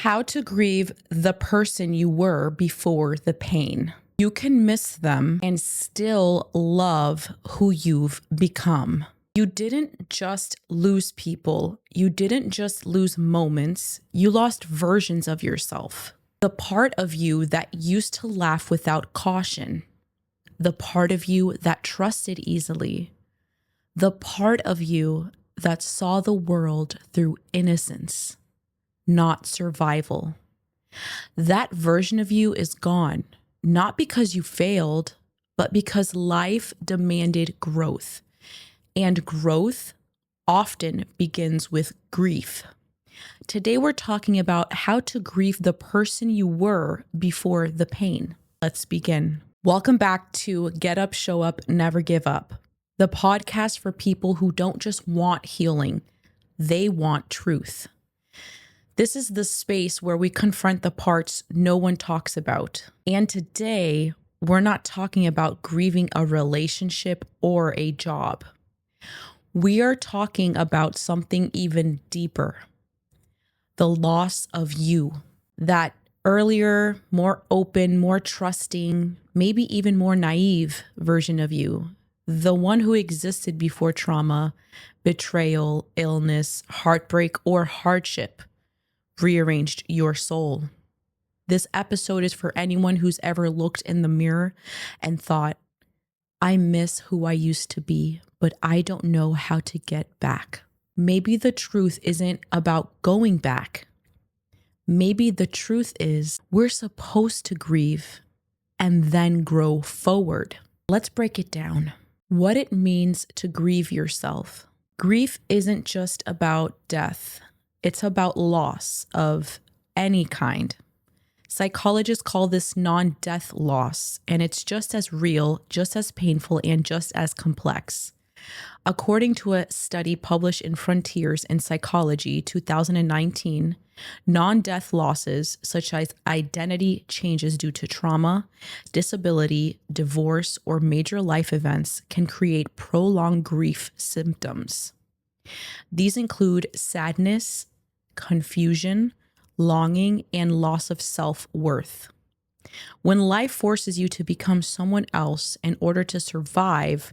How to grieve the person you were before the pain. You can miss them and still love who you've become. You didn't just lose people. You didn't just lose moments. You lost versions of yourself. The part of you that used to laugh without caution. The part of you that trusted easily. The part of you that saw the world through innocence, not survival. That version of you is gone, not because you failed, but because life demanded growth. And growth often begins with grief. Today we're talking about how to grieve the person you were before the pain. Let's begin. Welcome back to Get Up, Show Up, Never Give Up, the podcast for people who don't just want healing, they want truth. This is the space where we confront the parts no one talks about. And today, we're not talking about grieving a relationship or a job. We are talking about something even deeper. The loss of you. That earlier, more open, more trusting, maybe even more naive version of you. The one who existed before trauma, betrayal, illness, heartbreak, or hardship rearranged your soul. This episode is for anyone who's ever looked in the mirror and thought, I miss who I used to be, but I don't know how to get back. Maybe the truth isn't about going back. Maybe the truth is we're supposed to grieve and then grow forward. Let's break it down. What it means to grieve yourself. Grief isn't just about death. It's about loss of any kind. Psychologists call this non-death loss, and it's just as real, just as painful, and just as complex. According to a study published in Frontiers in Psychology 2019, non-death losses such as identity changes due to trauma, disability, divorce, or major life events can create prolonged grief symptoms. These include sadness, confusion, longing, and loss of self-worth. When life forces you to become someone else in order to survive,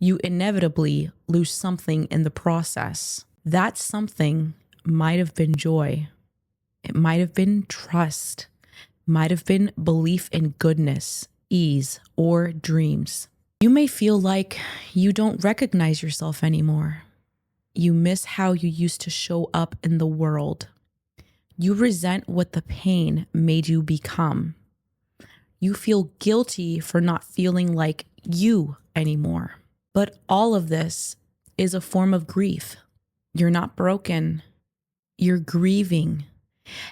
you inevitably lose something in the process. That something might have been joy. It might have been trust. Might have been belief in goodness, ease, or dreams. You may feel like you don't recognize yourself anymore. You miss how you used to show up in the world. You resent what the pain made you become. You feel guilty for not feeling like you anymore. But all of this is a form of grief. You're not broken. You're grieving.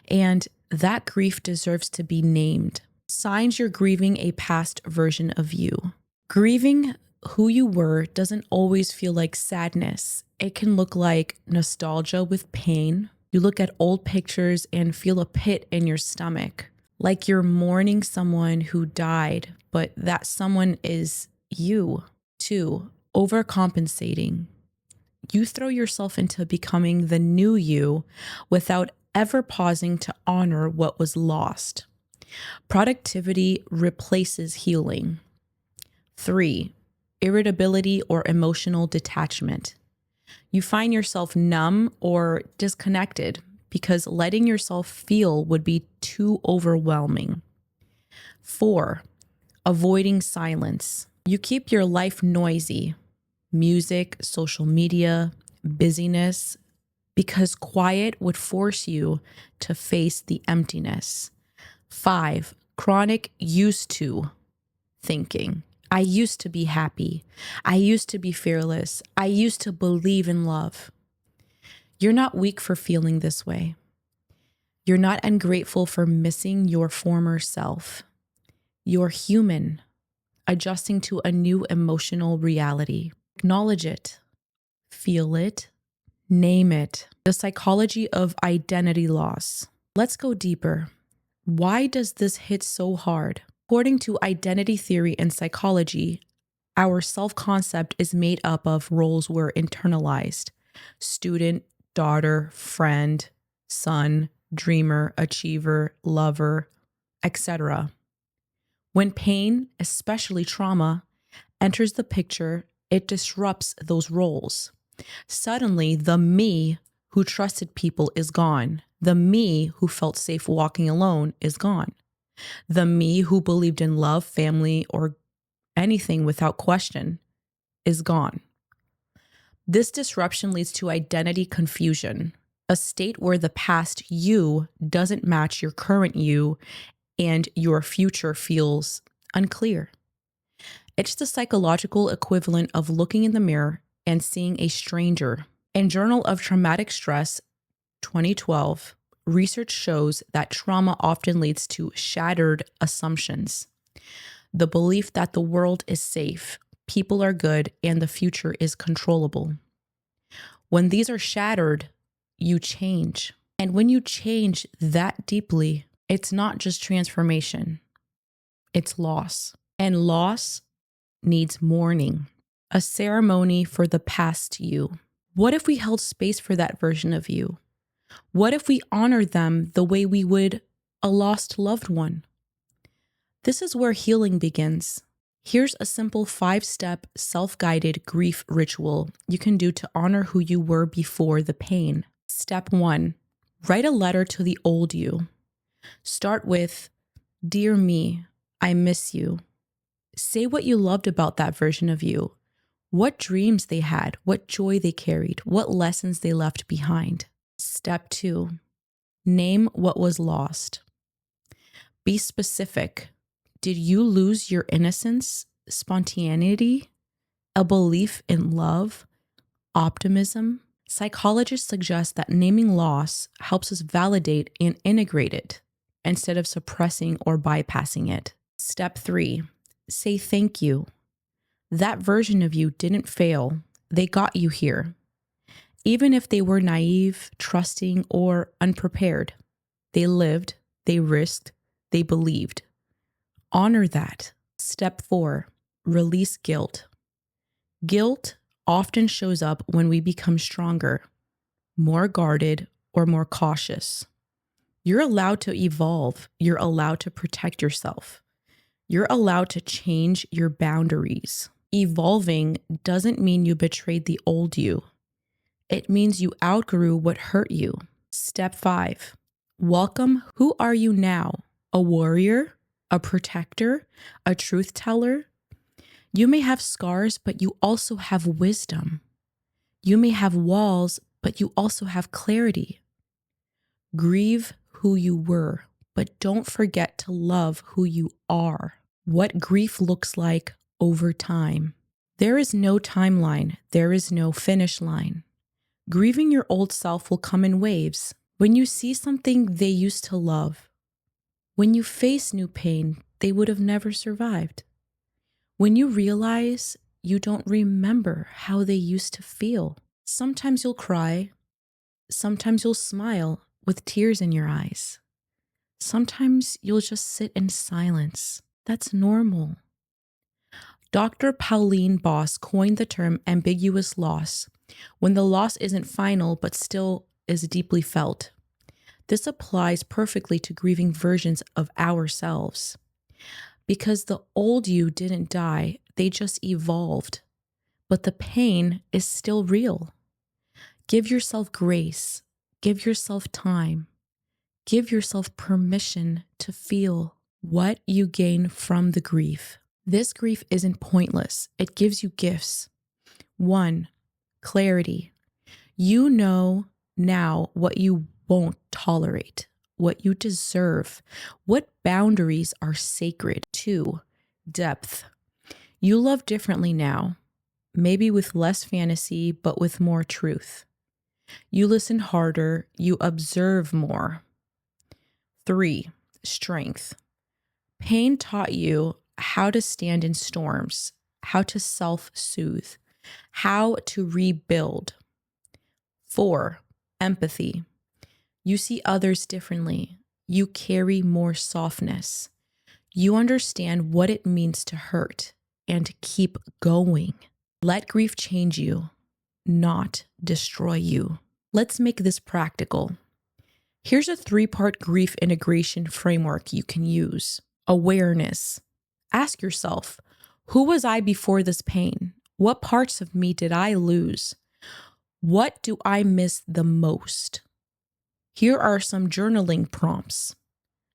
And that grief deserves to be named. Signs you're grieving a past version of you. Grieving who you were doesn't always feel like sadness. It can look like nostalgia with pain. You look at old pictures and feel a pit in your stomach, like you're mourning someone who died, but that someone is you. 2, overcompensating. You throw yourself into becoming the new you without ever pausing to honor what was lost. Productivity replaces healing. 3, irritability or emotional detachment. You find yourself numb or disconnected because letting yourself feel would be too overwhelming. 4, avoiding silence. You keep your life noisy, music, social media, busyness, because quiet would force you to face the emptiness. 5, chronic used to thinking. I used to be happy. I used to be fearless. I used to believe in love. You're not weak for feeling this way. You're not ungrateful for missing your former self. You're human, adjusting to a new emotional reality. Acknowledge it, feel it, name it. The psychology of identity loss. Let's go deeper. Why does this hit so hard? According to identity theory and psychology, our self-concept is made up of roles we're internalized: student, daughter, friend, son, dreamer, achiever, lover, etc. When pain, especially trauma, enters the picture, it disrupts those roles. Suddenly, the me who trusted people is gone. The me who felt safe walking alone is gone. The me who believed in love, family, or anything without question is gone. This disruption leads to identity confusion, a state where the past you doesn't match your current you and your future feels unclear. It's the psychological equivalent of looking in the mirror and seeing a stranger. In Journal of Traumatic Stress, 2012, research shows that trauma often leads to shattered assumptions. The belief that the world is safe, people are good, and the future is controllable. When these are shattered, you change. And when you change that deeply, it's not just transformation, it's loss. And loss needs mourning, a ceremony for the past you. What if we held space for that version of you? What if we honored them the way we would a lost loved one? This is where healing begins. Here's a simple 5-step self-guided grief ritual you can do to honor who you were before the pain. Step 1, write a letter to the old you. Start with, "Dear me, I miss you." Say what you loved about that version of you, what dreams they had, what joy they carried, what lessons they left behind. Step 2, name what was lost. Be specific. Did you lose your innocence, spontaneity, a belief in love, optimism? Psychologists suggest that naming loss helps us validate and integrate it instead of suppressing or bypassing it. Step 3, say thank you. That version of you didn't fail. They got you here. Even if they were naive, trusting, or unprepared, they lived, they risked, they believed. Honor that. Step 4, release guilt. Guilt often shows up when we become stronger, more guarded, or more cautious. You're allowed to evolve. You're allowed to protect yourself. You're allowed to change your boundaries. Evolving doesn't mean you betrayed the old you. It means you outgrew what hurt you. Step 5, welcome who are you now? A warrior? A protector? A truth teller? You may have scars, but you also have wisdom. You may have walls, but you also have clarity. Grieve who you were, but don't forget to love who you are. What grief looks like over time. There is no timeline. There is no finish line. Grieving your old self will come in waves. When you see something they used to love, when you face new pain they would have never survived, when you realize you don't remember how they used to feel. Sometimes you'll cry. Sometimes you'll smile with tears in your eyes. Sometimes you'll just sit in silence. That's normal. Dr. Pauline Boss coined the term ambiguous loss, when the loss isn't final but still is deeply felt. This applies perfectly to grieving versions of ourselves. Because the old you didn't die, they just evolved. But the pain is still real. Give yourself grace. Give yourself time. Give yourself permission to feel what you gain from the grief. This grief isn't pointless. It gives you gifts. 1, clarity. You know now what you won't tolerate, what you deserve, what boundaries are sacred. 2, depth. You love differently now, maybe with less fantasy, but with more truth. You listen harder, you observe more. 3, strength. Pain taught you how to stand in storms, how to self-soothe, how to rebuild. 4, empathy. You see others differently. You carry more softness. You understand what it means to hurt and keep going. Let grief change you, not destroy you. Let's make this practical. Here's a 3-part grief integration framework you can use. Awareness. Ask yourself, who was I before this pain? What parts of me did I lose? What do I miss the most? Here are some journaling prompts.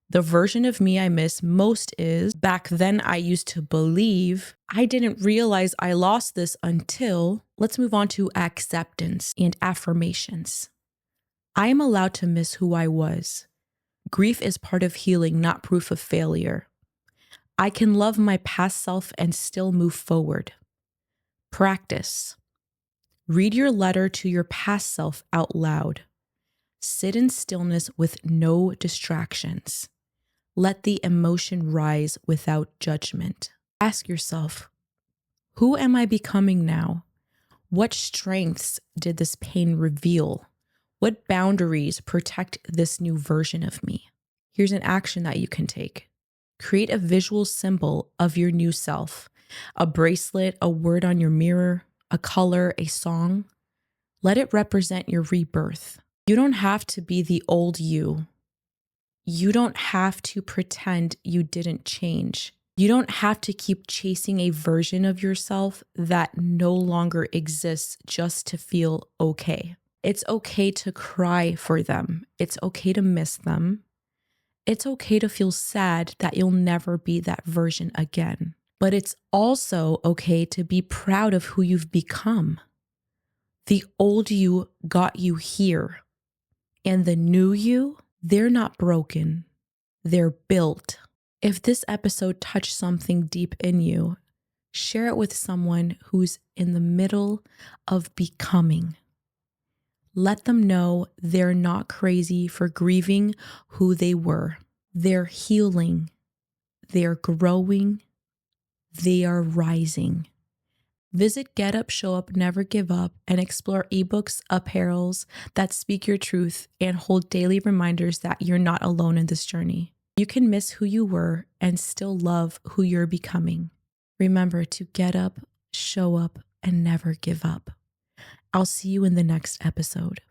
The version of me I miss most is, back then I used to believe, I didn't realize I lost this until. Let's move on to acceptance and affirmations. I am allowed to miss who I was. Grief is part of healing, not proof of failure. I can love my past self and still move forward. Practice. Read your letter to your past self out loud. Sit in stillness with no distractions. Let the emotion rise without judgment. Ask yourself, who am I becoming now? What strengths did this pain reveal? What boundaries protect this new version of me? Here's an action that you can take. Create a visual symbol of your new self. A bracelet, a word on your mirror, a color, a song. Let it represent your rebirth. You don't have to be the old you. You don't have to pretend you didn't change. You don't have to keep chasing a version of yourself that no longer exists just to feel okay. It's okay to cry for them. It's okay to miss them. It's okay to feel sad that you'll never be that version again. But it's also okay to be proud of who you've become. The old you got you here. And the new you, they're not broken. They're built. If this episode touched something deep in you, share it with someone who's in the middle of becoming. Let them know they're not crazy for grieving who they were. They're healing. They're growing. They are rising. Visit Get Up, Show Up, Never Give Up and explore ebooks, apparels that speak your truth and hold daily reminders that you're not alone in this journey. You can miss who you were and still love who you're becoming. Remember to get up, show up, and never give up. I'll see you in the next episode.